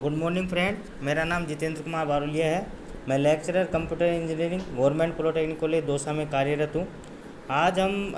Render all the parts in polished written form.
Good morning friend, मेरा नाम जितेंद्र कुमार बारुलिया है। मैं lecturer computer engineering government polytechnic college Dausa में कार्यरत हूँ। आज हम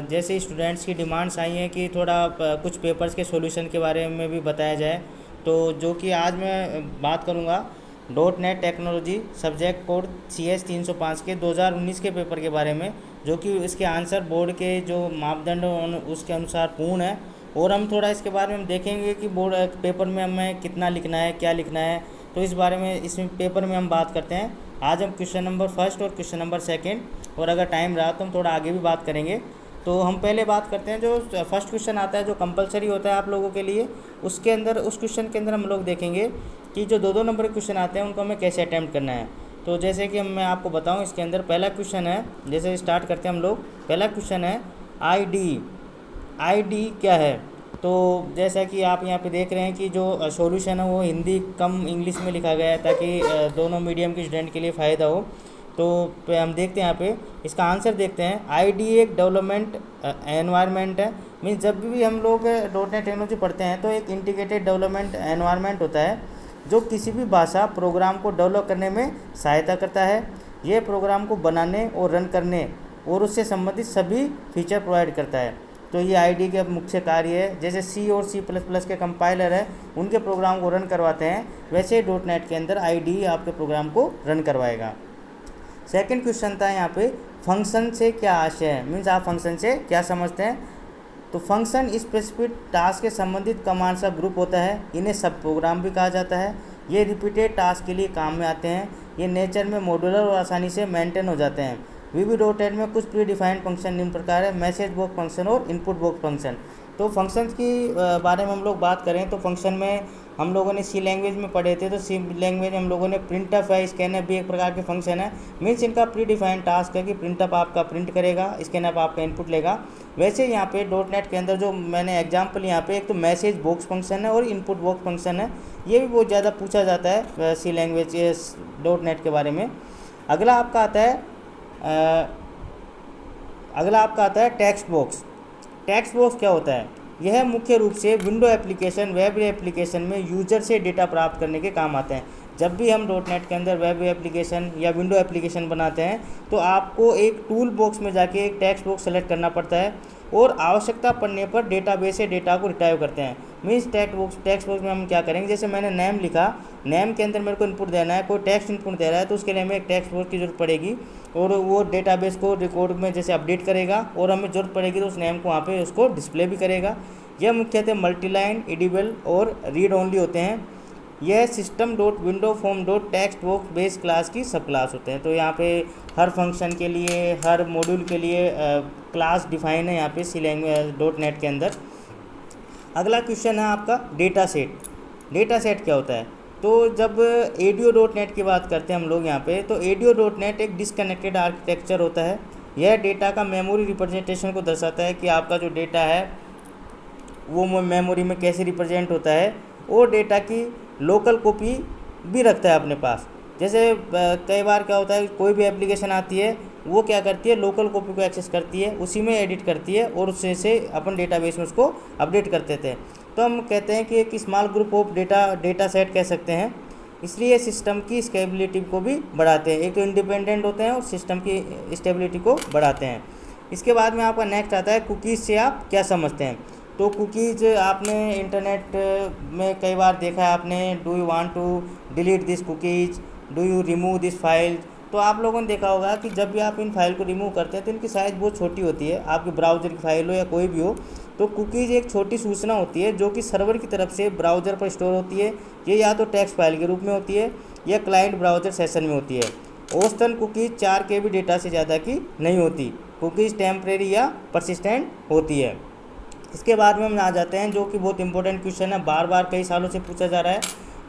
जैसे स्टूडेंट्स की डिमांड्स आई हैं कि थोड़ा कुछ पेपर्स के सॉल्यूशन के बारे में भी बताया जाए, तो जो कि आज मैं बात करूँगा .NET technology subject code CS 305 के 2019 के पेपर के बारे में, जो कि इसके आंसर बोर्ड के जो मापदंड उसके अनुसार पूर्ण है। और हम थोड़ा इसके बारे में देखेंगे कि बोर्ड पेपर में हमें कितना लिखना है, क्या लिखना है, तो इस बारे में इस पेपर में हम बात करते हैं। आज हम क्वेश्चन नंबर फर्स्ट और क्वेश्चन नंबर सेकंड, और अगर टाइम रहा तो हम थोड़ा आगे भी बात करेंगे। तो हम पहले बात करते हैं जो फर्स्ट क्वेश्चन आता है, जो कंपलसरी होता है आप लोगों के लिए। उसके अंदर उस क्वेश्चन के अंदर हम लोग देखेंगे कि जो दो नंबर के क्वेश्चन आते हैं उनको हमें कैसे अटैम्प्ट करना है। तो जैसे कि मैं आपको बताऊँ, इसके अंदर पहला क्वेश्चन है, जैसे स्टार्ट करते हैं हम लोग। पहला क्वेश्चन है ID क्या है। तो जैसा कि आप यहाँ पे देख रहे हैं कि जो सॉल्यूशन है वो हिंदी कम इंग्लिश में लिखा गया है, ताकि दोनों मीडियम के स्टूडेंट के लिए फ़ायदा हो। तो हम देखते हैं यहाँ पे इसका आंसर देखते हैं। ID एक डेवलपमेंट एनवायरनमेंट है। मीन्स जब भी हम लोग .NET टेक्नोलॉजी पढ़ते हैं तो एक इंटीग्रेटेड डेवलपमेंट एनवायरनमेंट होता है जो किसी भी भाषा प्रोग्राम को डेवलप करने में सहायता करता है। ये प्रोग्राम को बनाने और रन करने और उससे संबंधित सभी फीचर प्रोवाइड करता है। तो ये ID के मुख्य कार्य है। जैसे C और C++ के कंपाइलर है, उनके प्रोग्राम को रन करवाते हैं, वैसे .NET के अंदर ID आपके प्रोग्राम को रन करवाएगा। सेकंड क्वेश्चन था यहाँ पे, फंक्शन से क्या आशय है। मीन्स आप फंक्शन से क्या समझते हैं। तो फंक्शन स्पेसिफिक टास्क के संबंधित कमांड्स का ग्रुप होता है। इन्हें सब प्रोग्राम भी कहा जाता है। ये रिपीटेड टास्क के लिए काम में आते हैं। ये नेचर में मॉड्यूलर और आसानी से मेंटेन हो जाते हैं। VB.NET में कुछ प्री डिफाइंड फंक्शन निम्न प्रकार है, मैसेज बॉक्स फंक्शन और इनपुट बॉक्स फंक्शन। तो फंक्शंस की बारे में हम लोग बात करें तो फंक्शन में हम लोगों ने C लैंग्वेज में पढ़े थे। तो C लैंग्वेज में हम लोगों ने प्रिंटफ है, स्कैनफ भी एक प्रकार के फंक्शन है। मीन्स इनका प्री डिफाइंड टास्क है कि प्रिंटफ आपका प्रिंट करेगा, स्कैनफ आपका इनपुट लेगा। वैसे यहाँ पे .NET के अंदर जो मैंने एग्जाम्पल यहाँ पे, एक तो मैसेज बॉक्स फंक्शन है और इनपुट बॉक्स फंक्शन है। ये भी बहुत ज़्यादा पूछा जाता है C लैंग्वेज .NET के बारे में। अगला आपका आता है टेक्स्ट बॉक्स। टेक्स्ट बॉक्स क्या होता है। यह मुख्य रूप से विंडो एप्लीकेशन, वेब एप्लीकेशन में यूजर से डेटा प्राप्त करने के काम आते हैं। जब भी हम .NET के अंदर वेब एप्लीकेशन या विंडो एप्लीकेशन बनाते हैं तो आपको एक टूल बॉक्स में जाके एक टेक्स्ट बॉक्स सेलेक्ट करना पड़ता है और आवश्यकता पड़ने पर डेटाबेस से डेटा को रिट्राइव करते हैं। मीन्स टेक्स्ट बॉक्स में हम क्या करेंगे, जैसे मैंने नेम लिखा, नेम के अंदर मेरे को इनपुट देना है, कोई टेक्स्ट इनपुट दे रहा है, तो उसके लिए हमें एक टेक्स्ट बॉक्स की जरूरत पड़ेगी और वो डेटाबेस को रिकॉर्ड में जैसे अपडेट करेगा, और हमें जरूरत पड़ेगी तो उस नेम को वहाँ पे उसको डिस्प्ले भी करेगा। यह मुख्यतः मल्टीलाइन, एडिबल और रीड ओनली होते हैं। यह system.window.form.text बेस क्लास की सब क्लास होते हैं। तो यहाँ पे हर फंक्शन के लिए, हर मॉड्यूल के लिए क्लास डिफाइन है यहाँ पे C लैंग्वेज .NET के अंदर। अगला क्वेश्चन है आपका डेटा सेट। डेटा सेट क्या होता है। तो जब ADO.NET की बात करते हैं हम लोग यहाँ पे, तो ADO.NET एक डिसकनेक्टेड आर्किटेक्चर होता है। यह डेटा का मेमोरी रिप्रेजेंटेशन को दर्शाता है कि आपका जो डेटा है वो मेमोरी में कैसे रिप्रेजेंट होता है, और डेटा की लोकल कॉपी भी रखता है अपने पास। जैसे कई बार क्या होता है, कोई भी एप्लीकेशन आती है वो क्या करती है, लोकल कॉपी को एक्सेस करती है, उसी में एडिट करती है और उससे से अपन डेटाबेस में उसको अपडेट करते थे। तो हम कहते हैं कि एक small group of data set कह सकते हैं। इसलिए सिस्टम की स्केलेबिलिटी को भी बढ़ाते हैं। एक तो इंडिपेंडेंट होते हैं और सिस्टम की स्टेबिलिटी को बढ़ाते हैं। इसके बाद में आपका नेक्स्ट आता है, कुकीज़ से आप क्या समझते हैं। तो कुकीज़ आपने इंटरनेट में कई बार देखा है आपने, do you want to delete this cookies, do you remove this file. तो आप लोगों ने देखा होगा कि जब भी आप इन फाइल को रिमूव करते हैं तो इनकी साइज़ बहुत छोटी होती है, आपके ब्राउज़र की फाइल हो या कोई भी हो। तो कुकीज़ एक छोटी सूचना होती है जो कि सर्वर की तरफ से ब्राउज़र पर स्टोर होती है। ये या तो टेक्स्ट फाइल के रूप में होती है या क्लाइंट ब्राउज़र सेशन में होती है। औसतन कुकीज़ 4 KB डेटा से ज़्यादा की नहीं होती। कुकीज़ टेम्परेरी या परसिस्टेंट होती है। इसके बाद में हम आ जाते हैं जो कि बहुत इंपॉर्टेंट क्वेश्चन है, बार बार कई सालों से पूछा जा रहा है।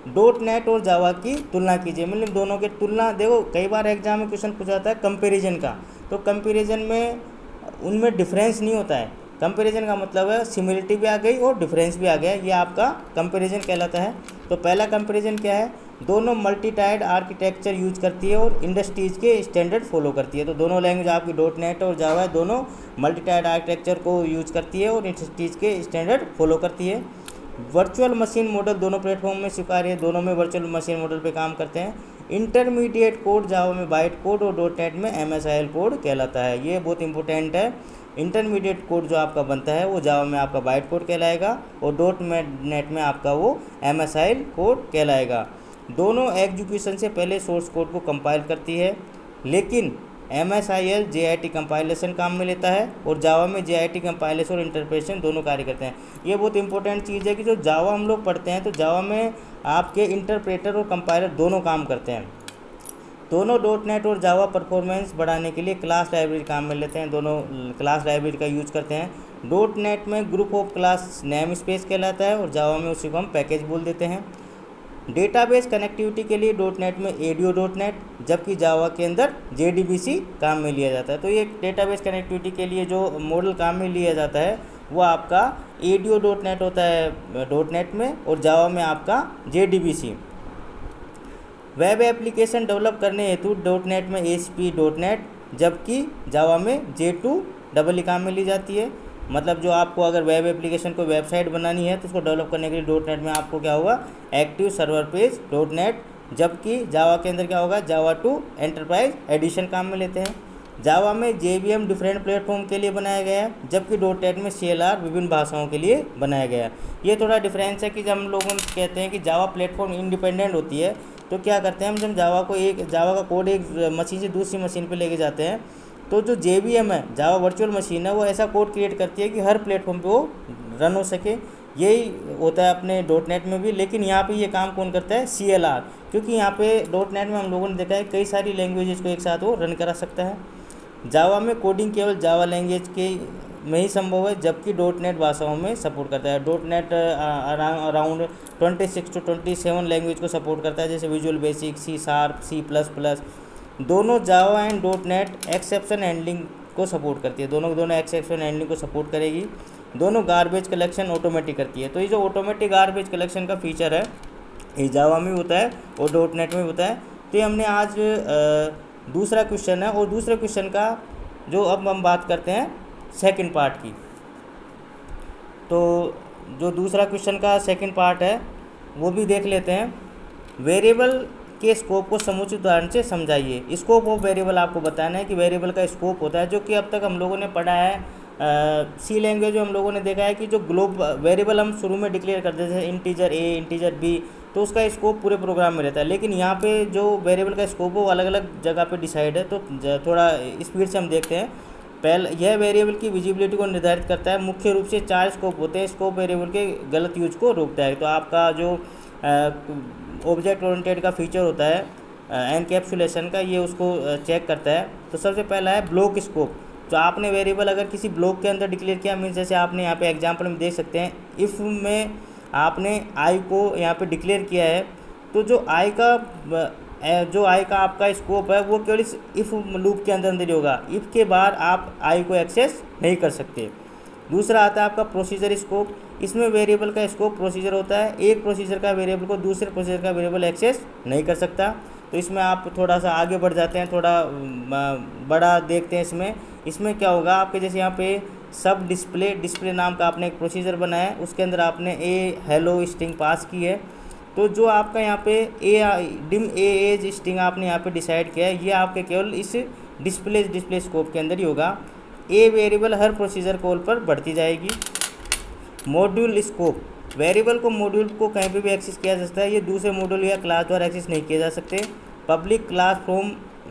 .NET और जावा की तुलना कीजिए। मतलब दोनों की तुलना, देखो कई बार एग्जाम में क्वेश्चन पूछा जाता है कंपैरिजन का। तो कंपैरिजन में उनमें डिफरेंस नहीं होता है। कंपैरिजन का मतलब है सिमिलरिटी भी आ गई और डिफरेंस भी आ गया, ये आपका कंपैरिजन कहलाता है। तो पहला कंपैरिजन क्या है, दोनों मल्टी टायर्ड आर्किटेक्चर यूज करती है और इंडस्ट्रीज़ के स्टैंडर्ड फॉलो करती है। तो दोनों लैंग्वेज आपकी .NET और जावा दोनों मल्टी टायर्ड आर्किटेक्चर को यूज करती है और इंडस्ट्रीज़ के स्टैंडर्ड फॉलो करती है। वर्चुअल मशीन मॉडल दोनों प्लेटफॉर्म में स्वीकार्य है, दोनों में वर्चुअल मशीन मॉडल पे काम करते हैं। इंटरमीडिएट कोड जावा में बाइट कोड और डॉट नेट में MSIL कोड कहलाता है। ये बहुत इंपॉर्टेंट है। इंटरमीडिएट कोड जो आपका बनता है वो जावा में आपका बाइट कोड कहलाएगा और डॉट नेट में आपका वो MSIL कोड कहलाएगा। दोनों एग्जीक्यूशन से पहले सोर्स कोड को कंपाइल करती है, लेकिन MSIL JIT कंपाइलेशन काम में लेता है और जावा में JIT कंपाइलेशन और इंटरप्रेटेशन दोनों कार्य करते हैं। ये बहुत इंपॉर्टेंट चीज़ है कि जो जावा हम लोग पढ़ते हैं तो जावा में आपके इंटरप्रेटर और कंपाइलर दोनों काम करते हैं। दोनों डॉट नेट और जावा परफॉर्मेंस बढ़ाने के लिए क्लास लाइब्रेरी काम में लेते हैं, दोनों क्लास लाइब्रेरी का यूज करते हैं। डॉट नेट में group of class name space कहलाता है और जावा में उसी को हम पैकेज बोल देते हैं। डेटाबेस कनेक्टिविटी के लिए डॉट नेट में ADO डॉट नेट, जबकि जावा के अंदर JDBC काम में लिया जाता है। तो ये डेटाबेस कनेक्टिविटी के लिए जो मॉडल काम में लिया जाता है वो आपका ADO डॉट नेट होता है डॉट नेट में और जावा में आपका JDBC। वेब एप्लीकेशन डेवलप करने हेतु डॉट नेट में ASP डॉट नेट, जबकि जावा में J2EE काम में ली जाती है। मतलब जो आपको अगर वेब एप्लीकेशन को वेबसाइट बनानी है तो उसको डेवलप करने के लिए डॉट नेट में आपको क्या होगा, active server page dot net, जबकि जावा के अंदर क्या होगा, जावा 2 एंटरप्राइज एडिशन काम में लेते हैं। जावा में JVM डिफरेंट प्लेटफॉर्म के लिए बनाया गया है, जबकि डॉट नेट में CLR विभिन्न भाषाओं के लिए बनाया गया है। ये थोड़ा डिफरेंस है कि जब हम लोग कहते हैं कि जावा प्लेटफॉर्म इंडिपेंडेंट होती है तो क्या करते हैं हम, जब जावा का कोड एक मशीन से दूसरी मशीन पर लेके जाते हैं तो जो JVM है, जावा वर्चुअल मशीन है, वो ऐसा कोड क्रिएट करती है कि हर प्लेटफॉर्म पे वो रन हो सके। यही होता है अपने डॉट नेट में भी, लेकिन यहाँ पे ये काम कौन करता है, CLR, क्योंकि यहाँ पे डॉट नेट में हम लोगों ने देखा है कई सारी लैंग्वेजेस को एक साथ वो रन करा सकता है। जावा में कोडिंग केवल जावा लैंग्वेज के में ही संभव है, जबकि डॉट नेट भाषाओं में सपोर्ट करता है। Dot net around 26 to 27 language को सपोर्ट करता है, जैसे विजुअल बेसिक, C#, C++। दोनों Java and dot net exception handling को सपोर्ट करती है, दोनों एक्सेप्शन हैंडलिंग को सपोर्ट करेगी। दोनों गार्बेज कलेक्शन ऑटोमेटिक करती है। तो ये जो ऑटोमेटिक गार्बेज कलेक्शन का फीचर है ये जावा में होता है और डॉट नेट में होता है। तो ये हमने आज दूसरा क्वेश्चन है, और दूसरे क्वेश्चन का जो अब हम बात करते हैं सेकंड पार्ट की। तो जो दूसरा क्वेश्चन का सेकंड पार्ट है वो भी देख लेते हैं। वेरिएबल के स्कोप को समुचित उदाहरण से समझाइए। स्कोप ऑफ वेरिएबल आपको बताना है कि वेरिएबल का स्कोप होता है, जो कि अब तक हम लोगों ने पढ़ा है सी लैंग्वेज में हम लोगों ने देखा है कि जो वेरिएबल हम शुरू में डिक्लेयर करते थे, इंटीजर A, इंटीजर B, तो उसका स्कोप पूरे प्रोग्राम में रहता है। लेकिन यहाँ पे जो वेरिएबल का स्कोप है वो अलग अलग जगह पे डिसाइड है। तो थोड़ा स्पीड से हम देखते हैं। पहले यह वेरिएबल की विजिबिलिटी को निर्धारित करता है। मुख्य रूप से 4 स्कोप होते हैं। स्कोप वेरिएबल के गलत यूज को रोकता है। तो आपका जो ऑब्जेक्ट ओरिएंटेड का फीचर होता है एनकैप्सुलेशन का, ये उसको चेक करता है। तो सबसे पहला है ब्लॉक स्कोप। तो आपने वेरिएबल अगर किसी ब्लॉक के अंदर डिक्लेयर किया, मीन्स जैसे आपने यहाँ पे एग्जांपल में देख सकते हैं, इफ़ में आपने आई को यहाँ पे डिक्लेयर किया है, तो जो आई का आपका स्कोप है वो केवल इस इफ़ लूप के अंदर ही होगा। इफ़ के बाद आप आई को एक्सेस नहीं कर सकते। दूसरा आता है आपका प्रोसीजर स्कोप। इसमें वेरिएबल का स्कोप प्रोसीजर होता है। एक प्रोसीजर का वेरिएबल को दूसरे प्रोसीजर का वेरिएबल एक्सेस नहीं कर सकता। तो इसमें आप थोड़ा सा आगे बढ़ जाते हैं, थोड़ा बड़ा देखते हैं। इसमें क्या होगा, आपके जैसे यहाँ पे सब डिस्प्ले नाम का आपने एक प्रोसीजर बनाया है, उसके अंदर आपने हेलो स्ट्रिंग पास की है। तो जो आपका यहाँ पे डिम एज स्ट्रिंग आपने यहाँ पे डिसाइड किया है, ये आपके केवल इस डिस्प्ले स्कोप के अंदर ही होगा। वेरिएबल हर प्रोसीजर कॉल पर बढ़ती जाएगी। मॉड्यूल स्कोप, वेरिएबल को मॉड्यूल को कहीं पे भी एक्सेस किया जा सकता है। ये दूसरे मॉड्यूल या क्लास द्वारा एक्सेस नहीं किए जा सकते। पब्लिक क्लास फ्रॉम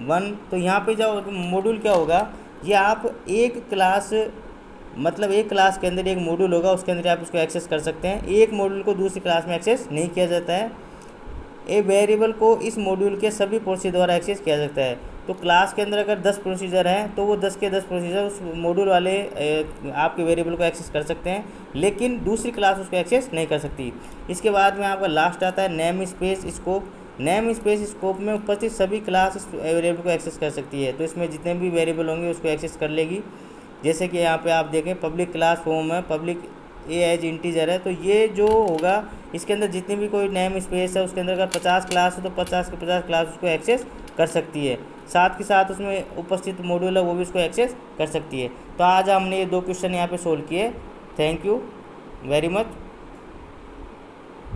1, तो यहाँ पे जो मॉड्यूल क्या होगा, ये आप एक क्लास मतलब एक क्लास के अंदर एक मॉड्यूल होगा, उसके अंदर आप उसको एक्सेस कर सकते हैं। एक मॉड्यूल को दूसरी क्लास में एक्सेस नहीं किया जाता है। वेरिएबल को इस मॉड्यूल के सभी प्रोसीजर द्वारा एक्सेस किया जाता है। तो क्लास के अंदर अगर 10 प्रोसीजर हैं तो वो 10 के 10 प्रोसीजर उस मॉड्यूल वाले आपके वेरिएबल को एक्सेस कर सकते हैं, लेकिन दूसरी क्लास उसको एक्सेस नहीं कर सकती। इसके बाद में आपका लास्ट आता है name space scope. Name space scope में उपस्थित सभी क्लास इस वेरिएबल को एक्सेस कर सकती है। तो इसमें जितने भी वेरिएबल होंगे उसको एक्सेस कर लेगी। जैसे कि यहाँ पे आप देखें पब्लिक क्लास फॉर्म है, पब्लिक एज इंटीजर है, तो ये जो होगा इसके अंदर जितनी भी कोई नेम स्पेस है उसके अंदर अगर 50 क्लास है तो 50 के 50 क्लास उसको एक्सेस कर सकती है। साथ के साथ उसमें उपस्थित मॉड्यूल है वो भी उसको एक्सेस कर सकती है। तो आज हमने ये 2 क्वेश्चन यहाँ पे सोल्व किए। Thank you very much.